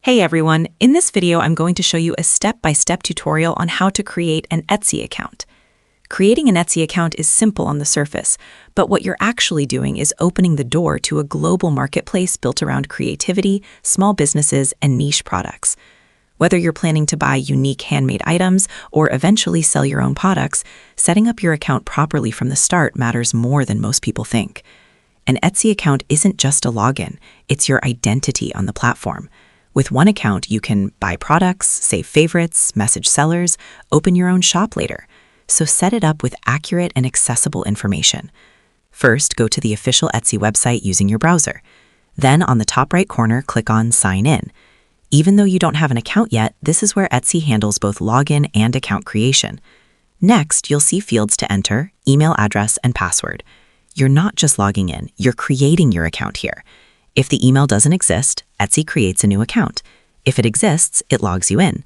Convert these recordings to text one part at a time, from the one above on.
Hey everyone, in this video I'm going to show you a step-by-step tutorial on how to create an Etsy account. Creating an Etsy account is simple on the surface, but what you're actually doing is opening the door to a global marketplace built around creativity, small businesses, and niche products. Whether you're planning to buy unique handmade items or eventually sell your own products, setting up your account properly from the start matters more than most people think. An Etsy account isn't just a login, it's your identity on the platform. With one account, you can buy products, save favorites, message sellers, open your own shop later. So set it up with accurate and accessible information. First, go to the official Etsy website using your browser. Then on the top right corner, click on Sign In. Even though you don't have an account yet, this is where Etsy handles both login and account creation. Next, you'll see fields to enter, email address, and password. You're not just logging in, you're creating your account here. If the email doesn't exist, Etsy creates a new account. If it exists, it logs you in.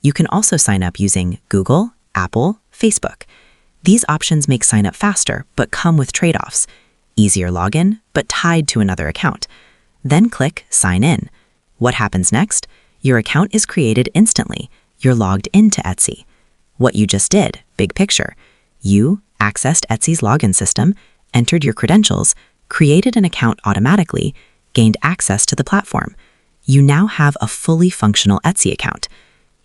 You can also sign up using Google, Apple, Facebook. These options make sign up faster, but come with trade-offs. Easier login, but tied to another account. Then click Sign In. What happens next? Your account is created instantly. You're logged into Etsy. What you just did, big picture. You accessed Etsy's login system, entered your credentials, created an account automatically, gained access to the platform. You now have a fully functional Etsy account.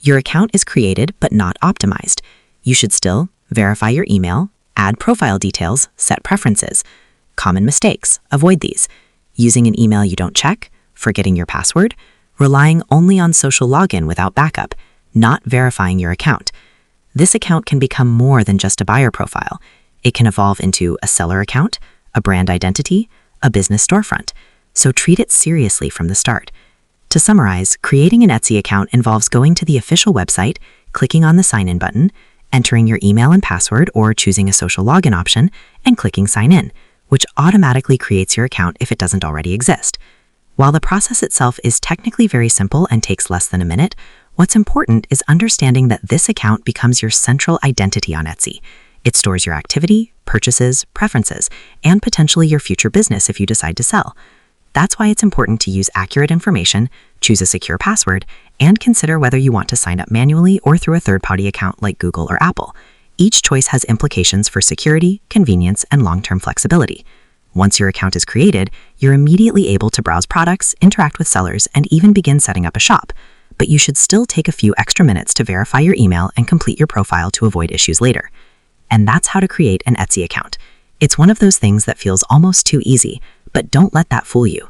Your account is created but not optimized. You should still verify your email, add profile details, set preferences. Common mistakes, avoid these. Using an email you don't check, forgetting your password, relying only on social login without backup, not verifying your account. This account can become more than just a buyer profile. It can evolve into a seller account, a brand identity, a business storefront. So treat it seriously from the start. To summarize, creating an Etsy account involves going to the official website, clicking on the Sign In button, entering your email and password or choosing a social login option, and clicking Sign In, which automatically creates your account if it doesn't already exist. While the process itself is technically very simple and takes less than a minute, what's important is understanding that this account becomes your central identity on Etsy. It stores your activity, purchases, preferences, and potentially your future business if you decide to sell. That's why it's important to use accurate information, choose a secure password, and consider whether you want to sign up manually or through a third-party account like Google or Apple. Each choice has implications for security, convenience, and long-term flexibility. Once your account is created, you're immediately able to browse products, interact with sellers, and even begin setting up a shop. But you should still take a few extra minutes to verify your email and complete your profile to avoid issues later. And that's how to create an Etsy account. It's one of those things that feels almost too easy, but don't let that fool you.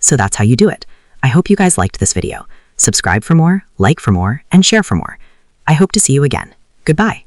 So that's how you do it. I hope you guys liked this video. Subscribe for more, like for more, and share for more. I hope to see you again. Goodbye.